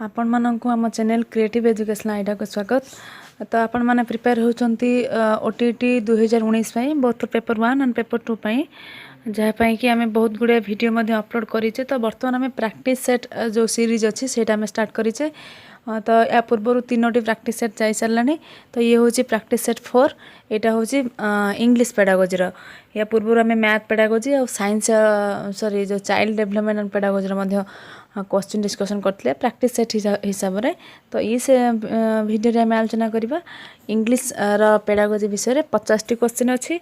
आपण मानक आम चैनल क्रिएटिव एजुकेशन आईडा को स्वागत। तो आपण माने प्रिपेयर होचंती OTET 2019 both paper 1 and paper 2 जहाँपाई कि आम बहुत गुड़े वीडियो अपलोड करें। तो बर्तमान आम प्रैक्टिस सेट जो सीरीज अच्छी से स्टार्ट करें। तो या पूर्व 3टी प्रैक्टिस सेट जा सारे। तो ये हूँ प्रैक्टिस सेट 4 यहाँ हूँ इंग्लिश पेडागोजी। या पूर्व आम मैथ पेडागोजी और साइंस सॉरी जो child development and pedagogy question discussion करते प्रैक्टिस सेट हिसाब से। तो ये से वीडियो आम आलोचना करवा इंग्लिश पेडागोजी विषय में 50टी क्वेश्चन अच्छी।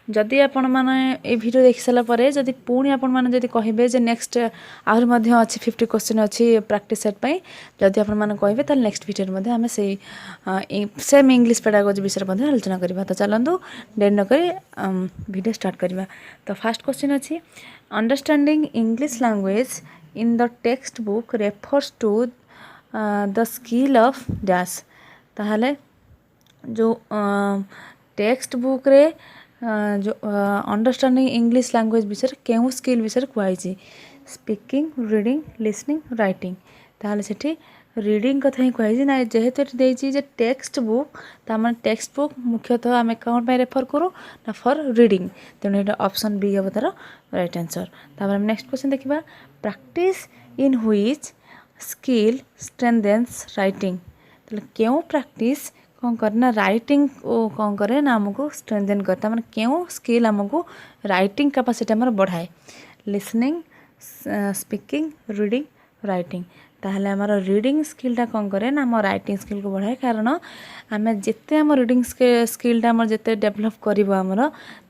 जदि आपण मैंने वीडियो देख सारापर जदि पुणी आपण मैंने कहे जे नेक्स्ट आहरी अच्छी 50 क्वेश्चन अच्छी प्रैक्टिस सेट पाई जदि आपण मैंने कहे तो नेक्स्ट वीडियो आम से सेम इंग्लिश पेडागोजी विषय में आलोचना करवा। तो चलतु डेट नक वीडियो स्टार्ट करवा। तो फर्स्ट क्वेश्चन अच्छी understanding English language in the textbook refers to the skill of dash। ताहले जो टेक्स्ट बुक रे जो अंडरस्टैंडिंग इंग्लिश लैंग्वेज विषय केउ स्किल विषय कहई स्पीकिंग रीडिंग लिसनिंग राइटिंग। ताहले सेठी रीडिंग कथा ही कहई ना जेहेतु देछि जे टेक्स्ट बुक तामान टेक्स्ट बुक मुख्यतः आम कौन पे रेफर करूँ ना फॉर रीडिंग। तेणु ये ऑप्शन बी हम तार राइट आंसर। तापर हम नेक्स्ट क्वेश्चन देखिबा practice in which skill strengthens writing. तो क्यों प्रैक्टिस कौन करना राइटिंग कौन करे ना हमको स्ट्रेंथेन करता माने क्यों स्किल हमको राइटिंग कैपेसिटी हमर बढ़ाए लिसनिंग स्पीकिंग रीडिंग राइटिंग। ताहले हमारा रीडिंग स्किलटा कौन करे ना हम राइटिंग स्किल को बढ़ाए। कारण आम जिते आम रीडिंग स्किलटा आम जिते डेभलप करमर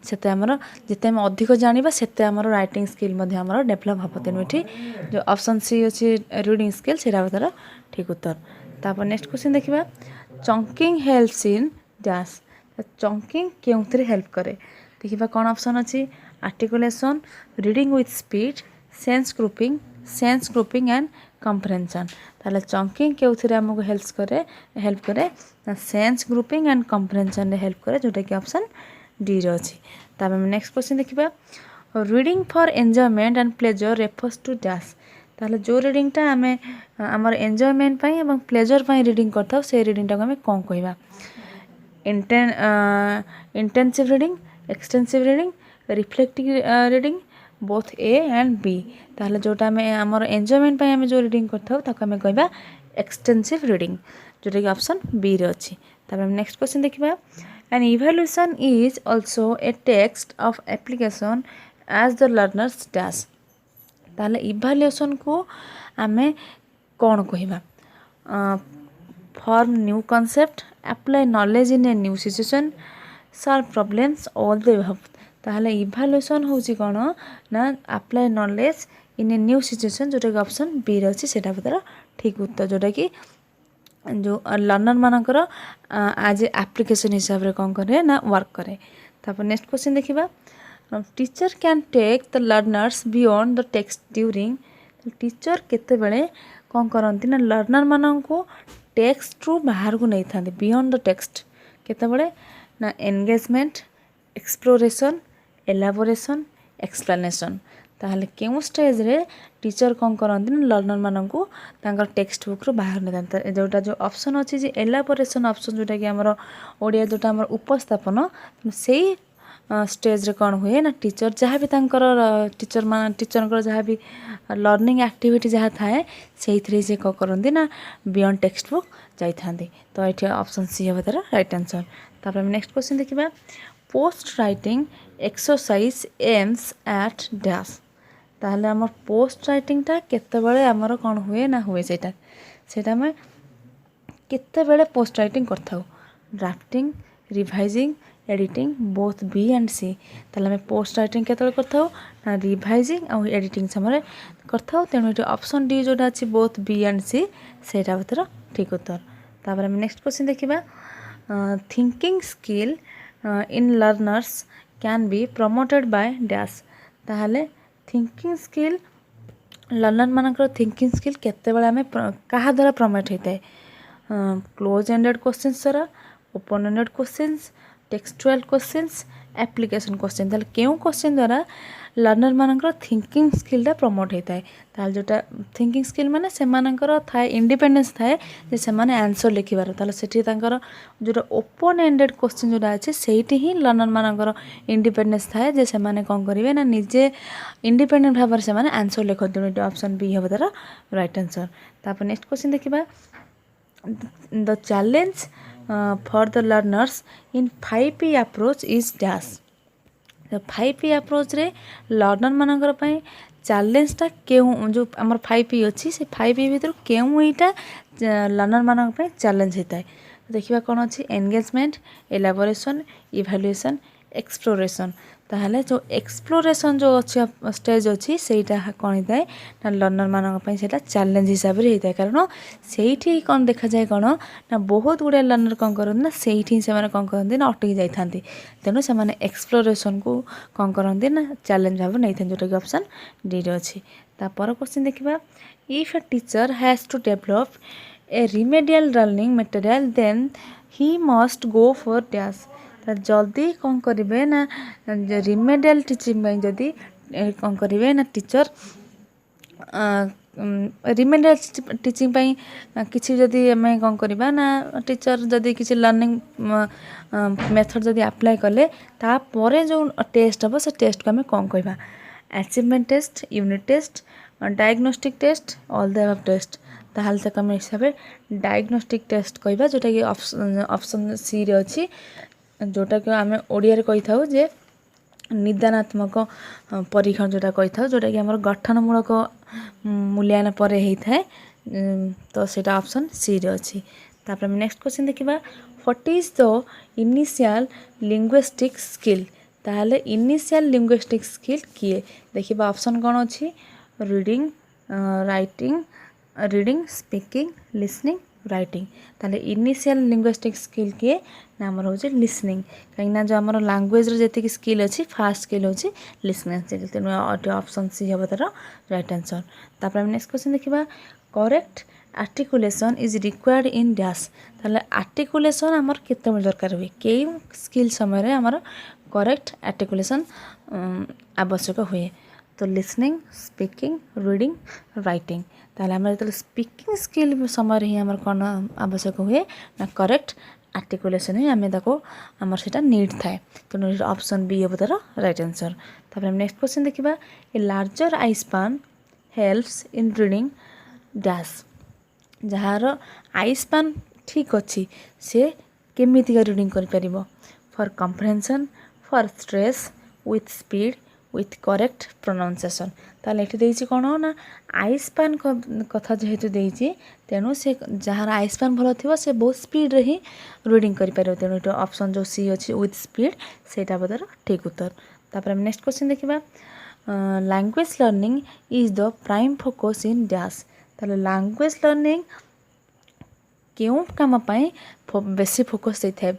से आमर जिते आम अधिक जाना से राइटिंग स्किल डेभलप हम। तेणु ये जो ऑप्शन सी अच्छी रीडिंग स्किल से तार ठीक उत्तर। तापर नेक्स्ट क्वेश्चन देखिबा chunking helps in dash. Chunking क्यों हेल्प करे देखिबा कौन ऑप्शन अच्छी articulation reading with speed sense grouping and comprehension. ताले चंकिंग के आमको हेल्प करे sense grouping and comprehension help करे जोटा कि ऑप्शन डी रे अछि। तब हम नेक्स्ट क्वेश्चन देखिबा reading for enjoyment and pleasure refers to dash. ताले जो रीडिंगटा आम आमर एंजॉयमेंट पई एवं प्लेजर पई रीडिंग करथाउ से रीडिंगटा को आम कोन कहबा intensive reading extensive reading reflective reading both A and B. ताहले जोटा आम आमर एंजॉयमेंट पई आम जो रीडिंग करथाउ ताको आम कहबा एक्सटेंसिव रीडिंग जोटा कि ऑप्शन बी रे अछि। तब हम नेक्स्ट क्वेश्चन देखिबा an evaluation is also a text of application as the learners dash. ताहले इवैल्यूएशन को आम कौन कहबा form new concept apply knowledge in a new situation solve problems all the above. ताहले इवैल्यूएशन होची कौन ना apply knowledge in a new situation जोटा कि ऑप्शन बी रे अछि सेटा तार ठीक उत्तर। जोटा कि जो लर्नर मानकर आज एप्लिकेशन हिसाब रे कौन करे ना वर्क करे। तापर नेक्स्ट क्वेश्चन देखिबा teacher can take the learners beyond the text during. Teacher केते बेले कौन करंती ना लर्नर मानन को टेक्स्ट रु बाहर को नहीं थांती बियॉन्ड द टेक्स्ट केते बेले ना एंगेजमेंट एक्सप्लोरेशन एलाबोरेशन एक्सप्लेनेशन। ताहले केउ स्टेज रे टीचर कौन करंती ना लर्नर मानन को तांकर टेक्स्ट बुक रो बाहर नहीं थांता। जोटा जो ऑप्शन अछि जे एलाबोरेशन ऑप्शन जोटा कि हमर ओडिया जोटा हमर उपस्थापन से स्टेज रे कौन हुए ना टीचर जहाँ भी तांकर टीचर जहाँ भी लर्निंग एक्टिविटी जहाँ थाए से से कौन करंती ना बियॉन्ड टेक्स्ट बुक जाई थांती। तो ये ऑप्शन सी है तार राइट आंसर। तापर नेक्स्ट क्वेश्चन देखिबा post writing exercise aims at dash. ताहले आम पोस्ट राइटिंगटा केते बेले आमर कौन हुए ना हुए सेटा आम केते बेले पोस्ट राइटिंग करथाउ drafting revising editing both B and C. ताहले आम पोस्ट राइटिंग केते करथाउ ना रिवाइजिंग और एडिटिंग समय करथाउ। तेणु ये ऑप्शन डी जोटा अछि बोथ बी एंड सी सेटा तार ठीक उत्तर। तापर हम नेक्स्ट क्वेश्चन देखिबा thinking skill in learners can be promoted by dash. ताहले थिंकिंग स्किल लर्नर मानकर थिंकिंग स्किल केते बेले आम कहा द्वारा प्रमोट होता है क्लोज एंडेड क्वेश्चंस द्वारा open ended questions textual questions application question ताले केउ क्वेश्चन द्वारा लर्नर मानकर थिंकिंग स्किलटा प्रमोट होता है ताले जोटा थिंकिंग स्किल माने से मानकर थाए इंडिपेंडेंस थाए जे से माने आंसर लिखिबार ताले सेठी तांकर जोटा ओपन एंडेड क्वेश्चन जोटा अछि सेठी ही लर्नर मानकर इंडिपेंडेंस थाए जे से माने कोन करिवे ना निजे इंडिपेंडेंट भाबर से माने आंसर लिखत ऑप्शन बी हेबो तार राइट आंसर तापर नेक्स्ट क्वेश्चन देखिबा the challenge for the learners in 5P approach is dash 5P approach रे लर्नर मानकर पई चैलेंजटा केउ जो हमर 5P अछि से 5P भीतर केउ एटा लर्नर मानकर पई चैलेंज हेताय देखिबा कोन अछि एंगेजमेंट एलाबोरेशन इवैल्यूएशन एक्सप्लोरेशन ताहले जो एक्सप्लोरेशन जो अछि स्टेज अछि सेटा कोन हेताय ना लर्नर मानकर पई सेटा चैलेंज हिसाब रे हेताय कारण सेठी कोन देखा जाय कोन ना बहुत गुडे लर्नर कोन करन ना सेठी से माने कोन करन ना अटकी जाय थांती तेनु से माने एक्सप्लोरेशन को कोन करन ना चैलेंज भाव नै थां जोटा कि ऑप्शन डी रे अछि ता पर क्वेश्चन देखिबा if a teacher has to develop a remedial learning material then he must go for dash ता जल्दी कोन करिवे ना रिमेडियल टीचिंग में जदी कोन करिवे ना टीचर रिमेडियल टीचिंग पई किछि जदी हमें कोन करबा ना टीचर जदी किछि लर्निंग मेथड जदी अप्लाई कले ता परे जो टेस्ट हबो से टेस्ट को हमें कोन कहबा achievement test unit test diagnostic test all the above test ताहाल से कम हिसाब डायग्नोस्टिक टेस्ट कहबा जोटा कि ऑप्शन सी रे अछि जोटा कि हमें ओडिया रे कहि थाउ जे निदानात्मक परीक्षण जोटा कहि थाउ जोटा कि हमर गठनमूलक मूल्यांकन परे हेई थाए तो सेटा ऑप्शन सी रे अछि तापर हम नेक्स्ट क्वेश्चन देखिबा what is the initial linguistic skill ताहले इनिशियल लिंग्विस्टिक स्किल किए देखिबा ऑप्शन कोन अछि reading writing reading speaking listening writing ताले इनिशियल लिंग्विस्टिक स्किल के नाम होचे लिसनिंग कहिना जो हमर लैंग्वेज रे जति की स्किल अछि फर्स्ट स्किल होची लिसनिंग स्किल तेनो ऑप्शन सी हेबो तार राइट आंसर तापर हम नेक्स्ट क्वेश्चन देखिबा correct articulation is required in dash ताले आर्टिकुलेशन हमर केते दरकार होय के स्किल समय रे हमर करेक्ट आर्टिकुलेशन आवश्यक होय तो लिसनिंग स्पीकिंग रीडिंग राइटिंग ताले हमर जते स्पीकिंग स्किल समय रे ही हमर कोन आवश्यक होय ना करेक्ट आर्टिकुलेशन ही हमें देखो हमर सेटा नीड थाए तो ऑप्शन बी हेबो तार राइट आंसर तापर हम नेक्स्ट क्वेश्चन देखिबा a larger I span helps in reading dash जहार आई स्पैन ठीक अछि से केमिति का रीडिंग करि परिबो for comprehension for stress with speed with correct pronunciation ताले एठी देइछि कोन ना आई स्पैन कथा जेहेतु देइछि तेनु से जहार आई स्पैन भलो थिबो से बहुत स्पीड रे ही रीडिंग करि परिबो तेनु एटा ऑप्शन जो सी अछि विथ स्पीड सेटा बदर ठीक उत्तर तापर हम नेक्स्ट क्वेश्चन देखिबा language learning is the prime focus in dash ताले लैंग्वेज लर्निंग केउ काम पई बेसी फोकस देइ थाए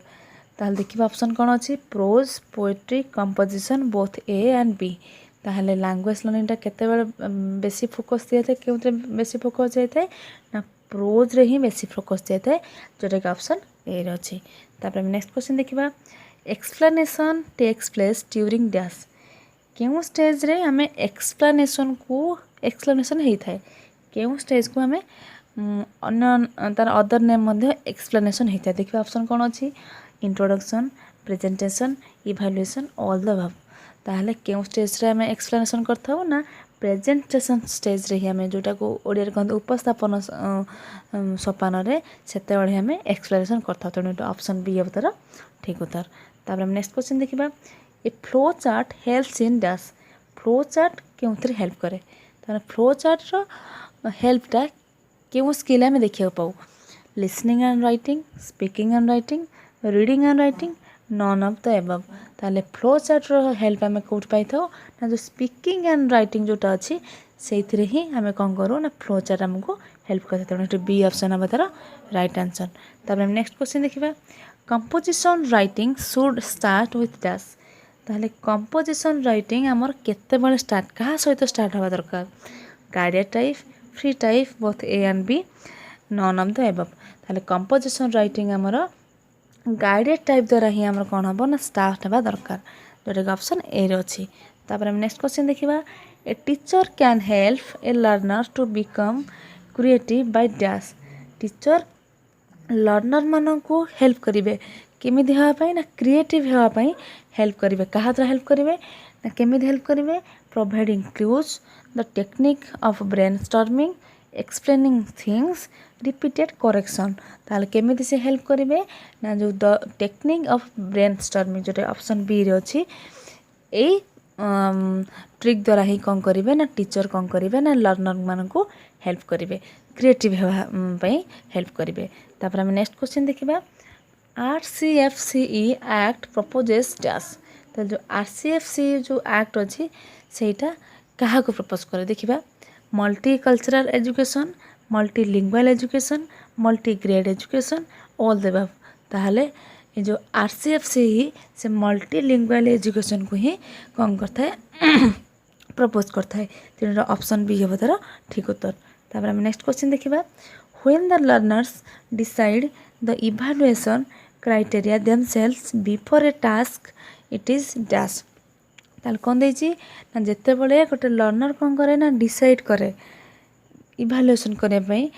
ताले देखिबा ऑप्शन कोन अछि prose poetry composition both A and B ताहले लैंग्वेज लर्निंग टा केते बेले बेसी फोकस दिया थाए केउते बेसी फोकस जाय थाए ना प्रोज रे ही बेसी फोकस दिया थाए जोटा कि ऑप्शन ए रे अछि तापर हम नेक्स्ट क्वेश्चन देखिबा explanation takes place during dash केउ स्टेज रे हमें एक्सप्लेनेशन हेई थाए केउ स्टेज को हमें अन्य तार अदर नेम मध्ये एक्सप्लेनेशन हेई थाए देखिबा ऑप्शन कोन अछि introduction presentation evaluation all the above ताहले केउ स्टेज रे हमें एक्सप्लेनेशन करथाउ ना प्रेजेंटेशन स्टेज रे हमें जोटा को ओडिया रे कहन उपस्थापन सोपान रे सेते बळे हमें एक्सप्लेनेशन करथाउ तेनु ऑप्शन बी हेबो तार ठीक उत्तर तापर हम नेक्स्ट क्वेश्चन देखिबा a flow chart helps in dash flow chart केउथरे हेल्प करे ताने फ्लो चार्ट रो हेल्पटा केउ स्किल हमें देखिया पाऊ listening and writing speaking and writing reading and writing non of the above ताले फ्लो चार्ट रो हेल्प हमें कोट पाई थाओ ना जो स्पीकिंग एंड राइटिंग जोटा अछि सेइथिरे ही हमें कोन करू ना फ्लो चार्ट हमको हेल्प करते तेणु बी ऑप्शन हम तार राइट आंसर तापर हम नेक्स्ट क्वेश्चन देखिबा composition writing should start with dash ताले कंपोजिशन राइटिंग हमर केते बळे स्टार्ट कहा सहित स्टार्ट हवा दरकार guided type free type both A and B none of the above ताले कंपोजिशन राइटिंग हमर गाइडेड टाइप द्वारा ही हमर कोन हबो ना स्टार्ट हवा दरकार जोटा कि ऑप्शन ए रे अछि। तापर हम नेक्स्ट क्वेश्चन देखिबा a teacher can help a learner to become creative by dash. Teacher learner मानकू हेल्प करिवे केमिति हेवा पई ना क्रिएटिव हेवा पई हेल्प करिवे। कहा द्वारा हेल्प करिवे ना केमिति हेल्प करिवे providing clues the technique of brainstorming explaining things repeated correction. ताले केमिति से हेल्प करिवे ना जो द टेक्निक ऑफ ब्रेनस्टॉर्मिंग जोटे ऑप्शन बी रे अछि ए ट्रिक द्वारा ही कौन करिवे ना टीचर कौन करिवे ना लर्नर मानकू हेल्प करिवे क्रिएटिव हेवा पई हेल्प करिवे। तापर हम नेक्स्ट क्वेश्चन देखिबा RCFCE एक्ट प्रपोजेस डैश। तो जो RCFCE जो एक्ट अछि सेटा कहा को प्रपोज करे देखिबा multicultural education multilingual education multi grade education all the above. ताहले ये जो RCFCE से मल्टीलिंगुअल एजुकेशन को ही कौन करता है प्रपोज करता है। तीनों ऑप्शन बी हेबो तार ठीक उत्तर। तापर हम नेक्स्ट क्वेश्चन देखिबा when the learners decide the evaluation criteria themselves before a task it is dash। ताल कौन देछि ना जेते बळे गोटे लर्नर कौन करे ना डिसाइड करे इवैल्यूएशन करे पई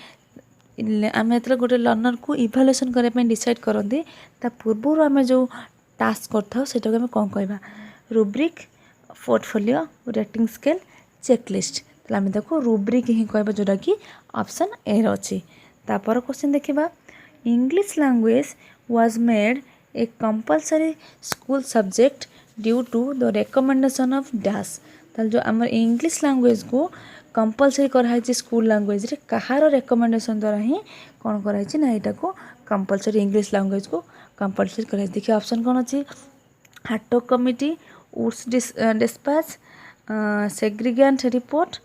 आमे एतले गोटे लर्नर को इवैल्यूएशन करे पई डिसाइड करंदी ता पूर्व आमे जो टास्क करथाउ सेटा को आमे कौन कहबा rubric portfolio rating scale checklist. ताले आमे देखो रुब्रिक ही कहबा जोटा कि ऑप्शन ए रे अछि। तापर क्वेश्चन देखिबा English language was made a compulsory school subject due to the recommendation of dash. ताल जो हमर इंग्लिश लैंग्वेज को कंपलसरी कराई छि स्कूल लैंग्वेज रे कहार रिकमेंडेशन द्वारा ही कोन कराई छि ना एटा को कंपलसरी इंग्लिश लैंग्वेज को कंपलसरी कराई। देखिए ऑप्शन कोन अछि हाटो committee Wood's despatch Sargent report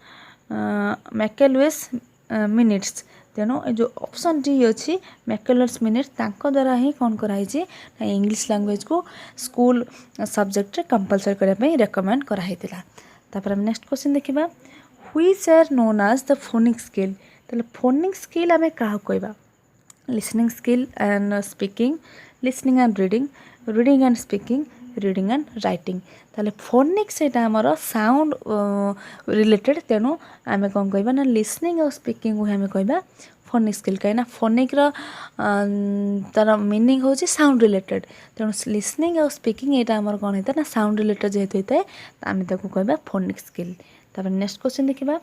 Macaulay's minutes. तेणु जो ऑप्शन डी अच्छी मैकेलवेस मिनिट्स तांको द्वारा ही कौन कराई छि ना इंग्लिश लैंग्वेज को स्कूल सब्जेक्ट रे कंपलसरी करबा पई रेकमेंड कराइतिला। तापर हम नेक्स्ट क्वेश्चन देखिबा which are known as the phonic skill. तले फोनिक स्किल हमें काहा कहबा listening skill and speaking listening and reading reading and speaking reading and writing. ताले फोनिक सेटा हमर साउंड रिलेटेड तेणु आमे कौन कहबा ना लिसनिंग और स्पीकिंग को हमें कहबा फोनिक स्किल कहीं फोनिक तार मीनिंग होची साउंड रिलेटेड तेणु लिसनिंग और स्पीकिंग एटा हमर कौन होता ना साउंड रिलेटेड जेहेतु होता है आमे ताको कहबा फोनिक स्किल। तापर नेक्स्ट क्वेश्चन देखिबा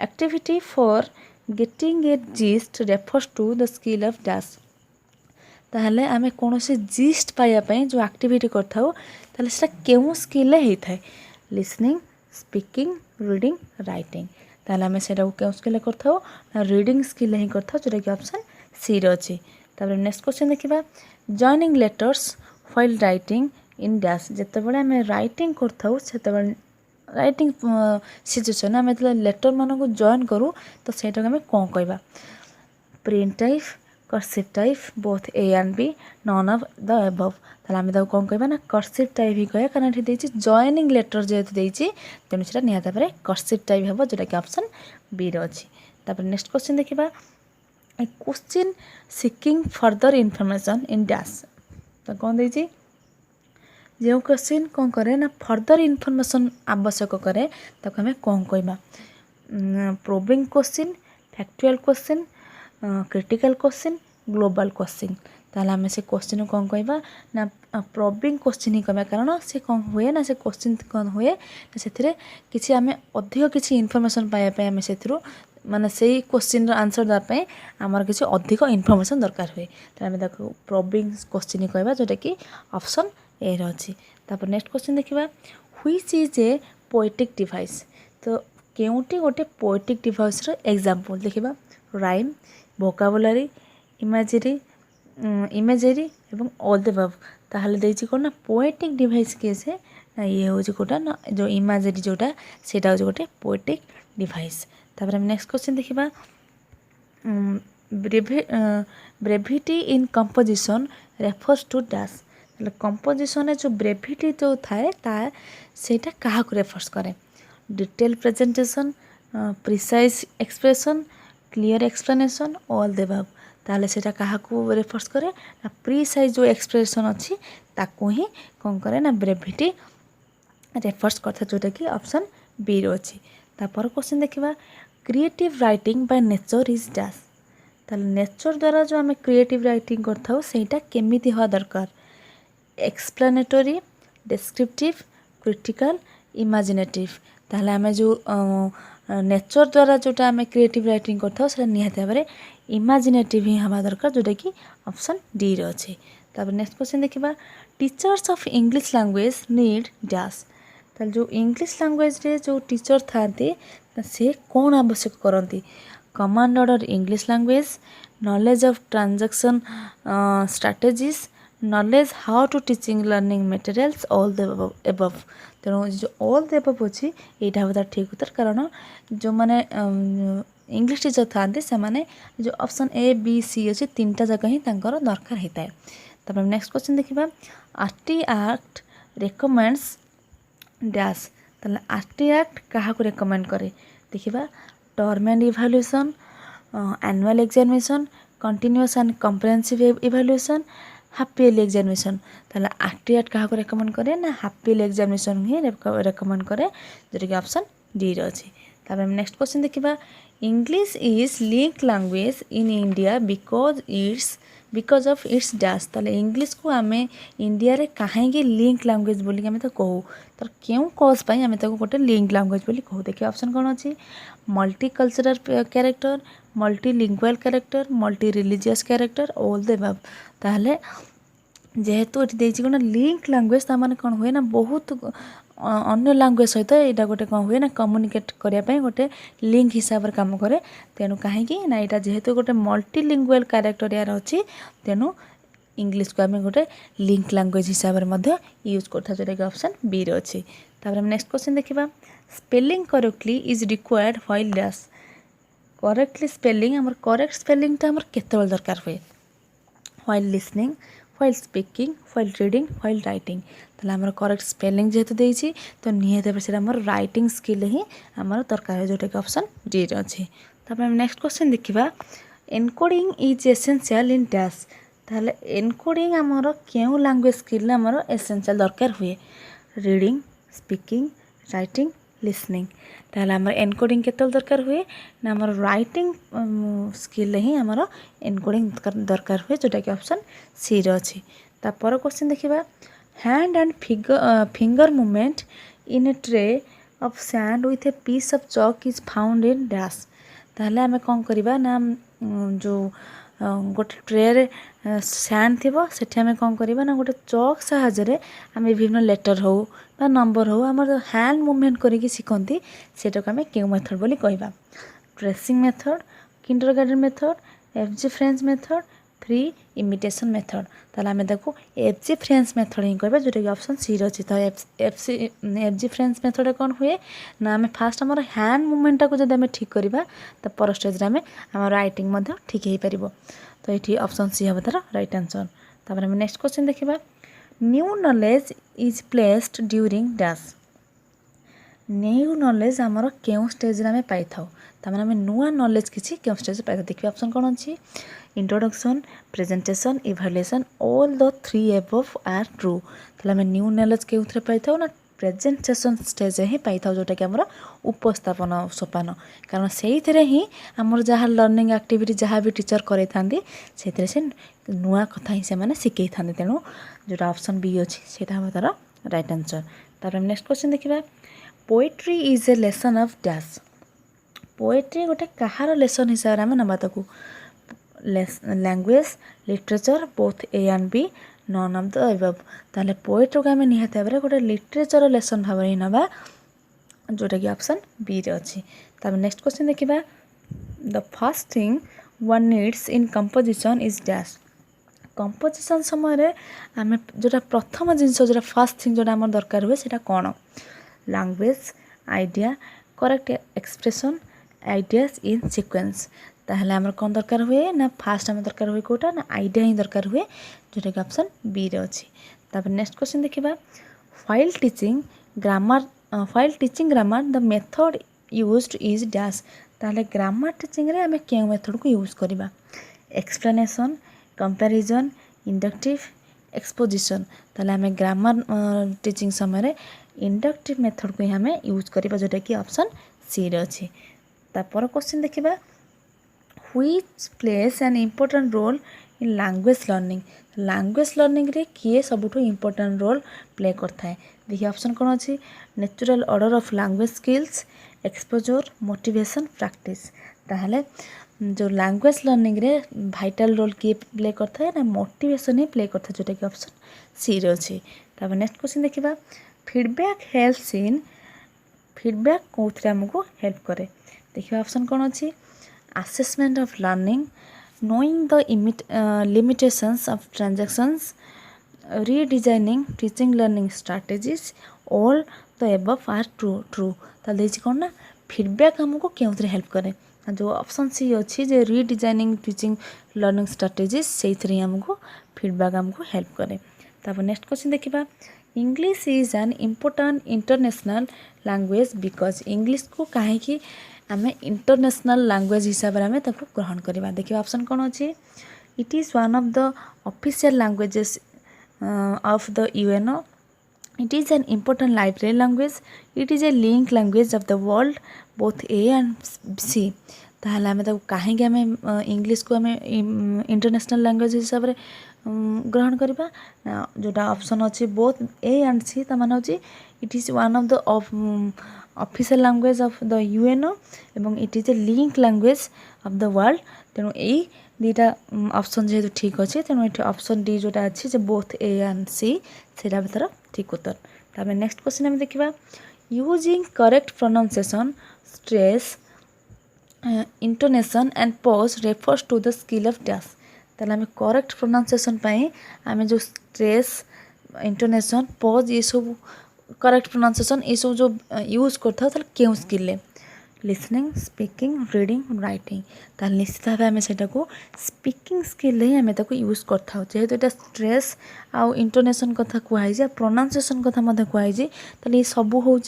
activity for getting a gist refers to the skill of dash. ताहले आमे कोनोसी जिस्ट पाया पई जो एक्टिविटी करथाउ ताहले सेटा केउ स्किल हे थाए लिसनिंग स्पीकिंग रीडिंग राइटिंग। ताहले आमे सेटा को केउ स्किल करथाउ ना रीडिंग स्किल ही करथाउ जोटा कि ऑप्शन सी रे अछि। तापर नेक्स्ट क्वेश्चन देखिबा joining letters while writing in dash. जेते बळे आमे राइटिंग करथाउ सेते बळे राइटिंग सिचुएशन आमे लेटर मानो को जॉइन करू तो सेटा आमे कोन कहबा print type cursive type both A and B none of the above. ताले आमे दाउ कोन कहबा ना कर्सिव टाइप ही कहया कारण एठी देछि जॉइनिंग लेटर जेहेतु देछि तेनु सेटा निहाता परे कर्सिव टाइप हेबो जोटा कि ऑप्शन बी रे अछि। तापर नेक्स्ट क्वेश्चन देखिबा a question seeking further information in dash. तो कोन देछि जो क्वेश्चन कोन करे ना फर्दर इंफॉर्मेशन आवश्यक करे ताको हमें कोन कहबा probing question factual question critical question global question. ताला हमें से क्वेश्चन कौन कहबा ना प्रोबिंग क्वेश्चन ही कहबा कारण से कौन हुए ना से क्वेश्चन कौन हुए से किसी आम अधिक किसी इनफॉरमेशन पाइबा आम से माने से क्वेश्चन आंसर देवा पे आमर किसी अधिक इनफॉरमेशन दरकार हुए तो आम देखो प्रोबिंग क्वेश्चन ही कहबा जोटा कि ऑप्शन ए रे अछि। तापर नेक्स्ट क्वेश्चन देखिबा which is a poetic device. तो केउटी गोटे पोएटिक डिवाइस रो एग्जांपल देखिबा राइम वोकाबुलरी इमेजरी एवं ऑल द अबव। ताहले देछि कोन ना पोएटिक डिवाइस केसे ना ये होछि कोटा ना जो इमेजरी जोटा सेटा होछि गोटे पोएटिक डिवाइस। तापर हम नेक्स्ट क्वेश्चन देखिबा brevity in composition refers to dash. मतलब कंपोजिशन जो ब्रेविटी जो थाए ता सेटा काहा को रेफर्स करे detail presentation precise expression clear explanation all the above. ताहले सेटा काहा को रेफर्स करे ना प्रिसाइज जो एक्सप्रेशन अछि ताको ही कोन करे ना ब्रेविटी रेफर्स करता जोटा कि ऑप्शन बी रो अछि। तापर क्वेश्चन देखिबा creative writing by nature is dash. ताले नेचर द्वारा जो आम क्रिएटिव राइटिंग करथाउ सेटा केमिति हवा दरकार एक्सप्लेनेटरी डिस्क्रिप्टिव क्रिटिकल इमेजिनेटिव। ताले आम जो नेचर द्वारा जोटा आम क्रिएटिव राइटिंग करथाउ सेटा निहाती भाबरे इमेजिनेटिव ही हवा दरकार जोटा कि ऑप्शन डी रो अछि। तापर नेक्स्ट क्वेश्चन देखिबा teachers of English language need dash. ताले जो इंग्लिश लैंग्वेज रे जो टीचर थाते से कौन आवश्यक करती command order English language knowledge of transaction strategies knowledge how to teaching learning materials all the above. तेणु जो ऑल द एबव अच्छी यहाँ हम ठीक उत्तर कारण जो मैंने इंग्लिश टीचर थाते से माने जो ऑप्शन ए बी सी अच्छी तीनटा जगह ही दरकार होता है। तब नेक्स्ट क्वेश्चन देखिबा आरटी एक्ट रेकमेंड्स डैश। ताले आरटी एक्ट क्या रेकमेंड करे देखिबा term and evaluation annual examination continuous and comprehensive evaluation half yearly examination. ताले आरटी एक्ट क्या रेकमेंड करे ना हाफ ईयरली एग्जामिनेशन ही रेकमेंड करे जोटा कि ऑप्शन डी रो अछि। तब नेक्स्ट क्वेश्चन देखिबा English is link language in India because of its dash. ताले इंग्लिश को आम इंडिया रे कहीं लिंक लैंग्वेज बोली आम तो कहू तर क्यों कज पाई आम गोटे लिंक लैंग्वेज बोली कहू। देखिए ऑप्शन कौन अच्छी multicultural character multilingual character multi religious character all the above. ताहले जेहेतु ये कौन लिंक लैंग्वेज ताने कौन हुए ना बहुत अन्य लैंग्वेज सहित यहाँ गोटे कौन हुए ना कम्युनिकेट करने गोटे लिंक हिसाब से काम करे। तेणु कहीं ना यहाँ जेहेतु गोटे मल्टीलिंगुअल कैरेक्टर यार अच्छी तेणु इंग्लिश को आम गोटे लिंक लैंग्वेज हिसाब से यूज करता जोटा कि ऑप्शन बी रो अच्छी। तापर नेक्स्ट क्वेश्चन देखिबा spelling correctly is required while dash. Correctly spelling आमर करेक्ट स्पेलिंगटा आमर केतेबेल दरकार हुए while listening while speaking while reading while writing. ताले आमर करेक्ट स्पेलिंग जेहेतु देइछि तो निहाती भाबरे आमर राइटिंग स्किल ही आमर दरकार है जोटा कि ऑप्शन डी रे अछि। तापर हम नेक्स्ट क्वेश्चन देखिबा encoding is essential in dash. ताले एनकोडिंग आमर केउ लैंग्वेज स्किल आमर एसेंशियल दरकार हुए रीडिंग स्पीकिंग राइटिंग लिसनिंग। ताहले आमर एनकोडिंग केतल दरकार हुए ना आमर राइटिंग स्किल ही आमर एनकोडिंग दरकार हुए जोटा कि ऑप्शन सी रो अछि। तापर क्वेश्चन देखिबा hand and finger movement in a tray of sand with a piece of chalk is found in dash. ताहले आमे कौन करिबा ना जो गोटे ट्रे सैंड थी सेठी आमे कौन करिबा ना गोटे चॉक साहाय्य आम विभिन्न लेटर हो बा नंबर हो आम हैंड मूवमेंट करके शिखती सेटा को आम क्यों मेथड बोली कहबा ट्रेसिंग मेथड किंडरगार्टन मेथड एफजी French method free imitation method. ताला आम देखो एफजी फ्रेंच मेथड ही कहबा जोटा कि ऑप्शन सी रही। तो एफजी फ्रेंच मेथड कौन हुए ना आम फास्ट आम हैंड मूवमेंटा को जब आम ठीक करवा तो पर स्टेज आम राइटिंग ठीक हो पार। तो ये ऑप्शन सी हम तार राइट आंसर। तापर आम नेक्स्ट क्वेश्चन देखिबा new knowledge is placed during dash. New knowledge आमर केउ स्टेज आम पाई था तमें आम नुआ नॉलेज किसी क्यों स्टेज पाई। देखिए ऑप्शन कौन अच्छी introduction presentation evaluation all the three above are true. ताले आम न्यू नॉलेज के पाई था ना प्रेजेंटेशन स्टेज ही पाई था जोटा कि आमर उपस्थापन सोपान कारण से ही आमर जहाँ लर्निंग एक्टिविटी जहाँ भी टीचर करे से नुआ कथा ही से शिखई था। तेणु जोटा ऑप्शन बी अच्छी से हम तार राइट आंसर। तापर नेक्स्ट क्वेश्चन देखिबा poetry is a lesson of dash. Poetry गोटे कहार लेसन हिसाब से आम नवा ताकू language literature both A and B none of the above. ताले पोएट्री को आम निहाती भाव गोटे लिटरेचर लेसन भाव ही नवा जोटा कि ऑप्शन बी रे अच्छी। तापर नेक्स्ट क्वेश्चन देखिबा the first thing one needs in composition is dash. Composition समय आम जोटा प्रथम जिनस जो फर्स्ट थिंग जोटा आम दरकार हुए सेटा कौन language idea correct expression ideas in sequence. ताहले आमर कौन दरकार हुए ना फास्ट आम दरकार हुए कोटा ना आइडिया ही दरकार हुए जोटा कि ऑप्शन बी रे अच्छी। तापर नेक्स्ट क्वेश्चन देखिबा while teaching grammar the method used is dash. ताहले ग्रामर टीचिंग रे आम केउ मेथड को यूज करबा एक्सप्लेनेशन कंपैरिजन इंडक्टिव एक्सपोजिशन। ताहले आम ग्रामर टीचिंग समय इंडक्टिव मेथड को ही आम यूज करवा जोटा कि ऑप्शन सी रे अच्छी। तापर क्वेश्चन देखिबा which plays an important role in language learning. Language learning रे किए सबुठु इम्पोर्टेंट रोल प्ले करता है। देखिए ऑप्शन कौन अच्छी natural order of language skills exposure motivation practice. ताहले जो लैंग्वेज लर्निंग रे भाइटल रोल किए प्ले करता है ना मोटिवेशन ही प्ले करता है जोटा कि ऑप्शन सी रे अच्छी। तापर नेक्स्ट क्वेश्चन देखिबा फीडबैक हेल्प्स इन फीडबैक कौन आमको हेल्प करे। देखिए ऑप्शन कौन अच्छी assessment of learning knowing the limitations of transactions redesigning teaching learning strategies all the above are true। ताले कौन ना फीडबैक हमको क्यों हेल्प करे जो ऑप्शन सी अच्छी जे रीडिजाइनिंग टीचिंग लर्निंग स्ट्राटेजीज से हमको फीडबैक हमको हेल्प करे। तापर नेक्स्ट क्वेश्चन देखिबा English is an important international language because English को कहीं आम इंटरनेशनल लैंग्वेज हिसाब से आम ग्रहण करवा। देखिए ऑप्शन कौन अच्छी it is one of the official languages of the UNO it is an important library language it is a link language of the world both A and C. ताहले आम कहीं आम इंग्लिश को आम इंटरनेशनल लैंग्वेज हिसाब से ग्रहण करवा जोटा ऑप्शन अच्छी बोथ ए एंड सी तामान होची it is one of the official language of the UNO एवं it is a link language of the world. तेणु यही दुईटा ऑप्शन जेहेतु ठीक अच्छे तेणु ये ऑप्शन डी जोटा अच्छी बोथ ए एंड सी से भर ठीक उत्तर। तापर नेक्स्ट क्वेश्चन आम देखा using correct pronunciation stress intonation and pause refers to the skill of dash. ताहले आम करेक्ट प्रोनाउंसिएशन आम जो स्ट्रेस इंटोनेशन पॉज ये सब करेक्ट प्रोनाउंसिएशन ये सब जो यूज करता क्यों skill listening speaking reading writing. ताहले निश्चित भाव आम से स्पीकिंग स्किल ही आम यूज करता जेहेतु ये स्ट्रेस आउ इंटोनेशन कथा कहुई प्रोनाउंसिएशन कथा कहुई ताहले ये सब हूँ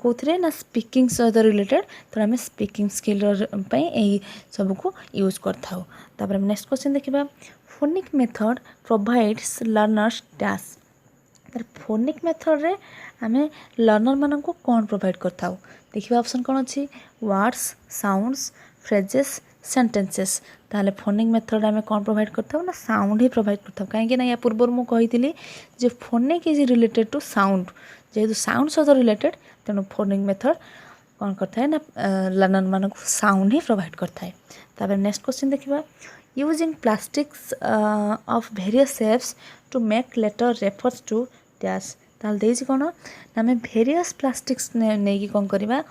कौन ना स्पीकिंग सहित रिलेटेड तो आम स्पीकिंग स्किल यही सब को यूज करता। तापर नेक्स्ट क्वेश्चन देखा phonic method provides learners dash. तार फोनिक मेथड रे आम लर्नर मान को कौन प्रोवाइड करता। देखिए ऑप्शन कौन अच्छी वर्ड्स साउंड्स फ्रेजेस सेंटेंसेस। ताहले फोनिक मेथड आम कौन प्रोवाइड करता ना साउंड ही प्रोवाइड करता कहीं या पूर्व मुझे जे phonic is related to sound जेहेतु साउंड सहित रिलेटेड तेणु फोनिक मेथड कौन करता है ना लर्नर मान को साउंड ही प्रोवाइड करता है। तापर नेक्स्ट क्वेश्चन देखा using plastics of various shapes to make letter refers to dash. ताल देजी कौन आम वेरियस प्लास्टिक्स नहीं कौन करवा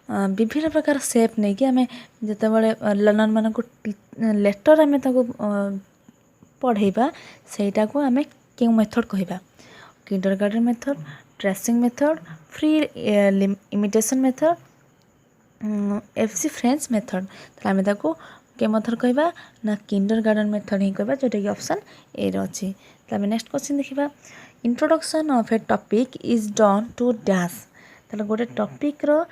विभिन्न प्रकार शेप नहीं कि आम जिते बड़े लर्नर मान को लेटर आम पढ़ेबा सेटा को आम क्यों मेथड कहवा kindergarten method tracing method free imitation method FC French method. तो आम के मेथड कहवा ना किंडरगार्टन मेथड ही कहवा जोटा कि ऑप्शन ए अच्छी। तो नेक्स्ट क्वेश्चन देखा introduction of a topic is done to dash. ताले गोटे टॉपिक रो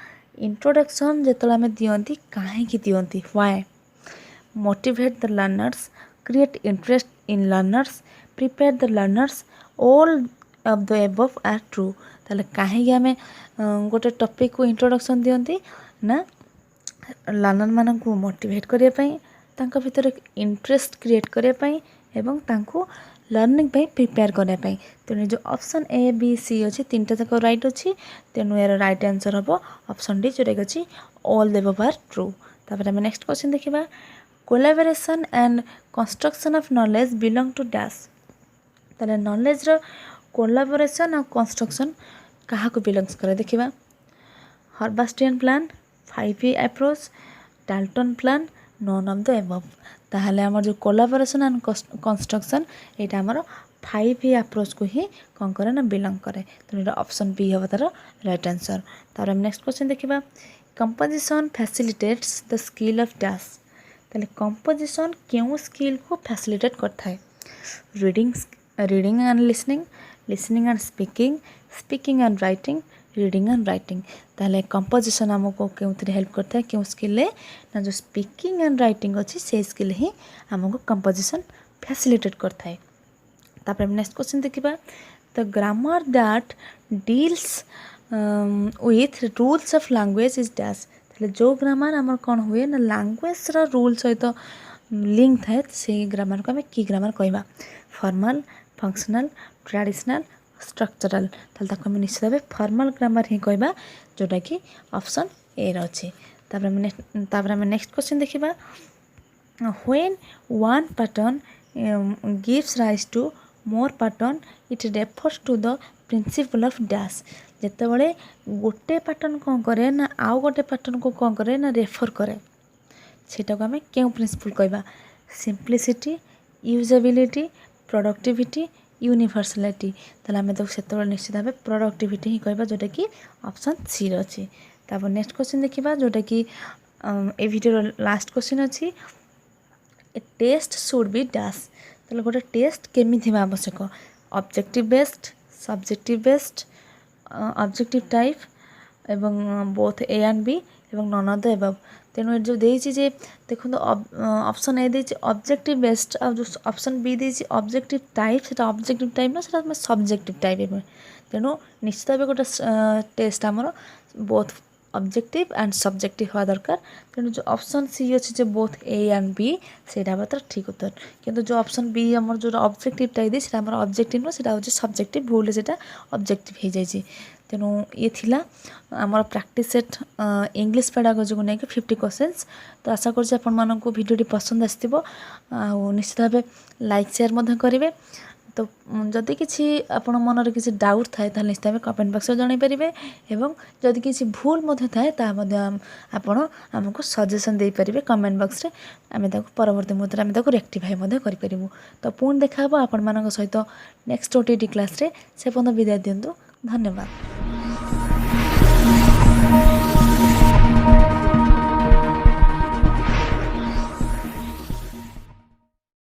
इंट्रोडक्शन जो आम दियंती कहीं दियंती why motivate the learners create interest in learners prepare the learners all of the above are true. ताले कहीं आम गोटे टॉपिक को इंट्रोडक्शन दियंती ना लर्नर मान को मोटिवेट करने भितर इंटरेस्ट क्रिएट करने एवं तांको लर्निंग प्रिपेयर करने। तेणु जो ऑप्शन ए बी सी अच्छी तीन टा तक राइट अच्छी तेणु यार राइट आंसर हम ऑप्शन डी जोटा अच्छी all the above are true. तापर आम नेक्स्ट क्वेश्चन देखा collaboration and construction of knowledge belong to dash. ताले नॉलेज रो कोलैबोरेशन और कंस्ट्रक्शन क्या बिलोंग्स करे देखिबा Herbartian plan 5P approach Dalton plan none of the above. ताहले आमर जो कोलैबोरेशन एंड कंस्ट्रक्शन यहाँ आमर 5P अप्रोच को ही कौन करे ना बिलोंग करे तो ऑप्शन बी हम तार राइट आंसर। तार नेक्स्ट क्वेश्चन देखा composition facilitates the skill of dash. ताहले कंपोजिशन क्यों स्किल को फैसिलिटेट करता है reading and listening and speaking and writing reading and writing. ताहले कंपोजिशन आमको क्यों हेल्प करता है क्यों स्किल ना जो स्पीकिंग एंड राइटिंग अच्छी से स्किल ही आमको कंपोजिशन फैसिलिटेट करता है। तापर नेक्स्ट क्वेश्चन देखा the grammar that deals with rules of language is dash जो ग्रामर आमर कौन हुए ना लैंग्वेज रूल सहित लिंक थाए से ग्रामर को आम कि ग्रामर कहवा फॉर्मल फंक्शनल ट्रेडिशनल स्ट्रक्चरल ताको आम निश्चित भाव फॉर्मल ग्रामर ही कहवा जोटा कि ऑप्शन ए अच्छे तापर नेक्स्ट क्वेश्चन देखा when one pattern gives rise to more pattern it refers to the principle of dash ଯେତେବେଳେ गोटे पैटर्न कौन करे ना आउ गोटे पैटर्न को कौन करे ना रेफर करे सेटा को आम क्यों प्रिंसिपल कहवा सिंप्लिसिटी यूजेबिलिटी प्रोडक्टिविटी यूनिवर्सालिटी ताले आम तो से निश्चित भाव प्रोडक्टिविटी ही कहवा जोटा कि ऑप्शन सी अच्छी तापर नेक्स्ट क्वेश्चन देखा जोटा कि ए वीडियो लास्ट क्वेश्चन अच्छी ए टेस्ट शुड बी डैश ताले गोटे टेस्ट केमी थिबा आवश्यक objective based subjective based objective type एवं बोथ ए एंड बी एवं नन ऑफ द अबव तेणु जो देछि जे देखो ऑप्शन ए देछि ऑब्जेक्टिव बेस्ड और जो ऑप्शन बी देछि ऑब्जेक्टिव टाइप सेटा ऑब्जेक्टिव टाइप ना सेटा सब्जेक्टिव टाइप तेणु निश्चित भाव गोटे टेस्ट आमर बोथ ऑब्जेक्टिव एंड सब्जेक्टिव हवा दरकार तेणु जो ऑप्शन सी अच्छे जो बोथ ए एंड बी सेटा हवा तर ठीक उत्तर किंतु जो ऑप्शन बी आमर जो ऑब्जेक्टिव टाइप दे सेटा आमर ऑब्जेक्टिव नो सेटा होचे सब्जेक्टिव भूल सेटा ऑब्जेक्टिव हो जाइए तेणु ये थिला आमर प्रैक्टिस सेट इंग्लिश पेडागोजी को लेकिन 50 क्वेश्चंस तो आशा करछि आपण मानक वीडियोटी पसंद आसथिबो निश्चित भाव लाइक शेयर करेंगे तो जदि किसी आपण मनर किसी डाउट थाए ताले निश्चित भाव कमेंट बॉक्स में जणाई पारिबे एवं जदि किसी भूल मध्य थाए ता मध्य आपण हमको सजेशन दे पारिबे कमेंट बॉक्स रे आमे ताको परवर्ती मुहूर्त आमे ताको रेक्टिफाई मध्य करि परिबु तो पुन देखा हबो आपण मानक सहित नेक्स्ट ओटीटी क्लास रे से पन विदाय दियंतु धन्यवाद।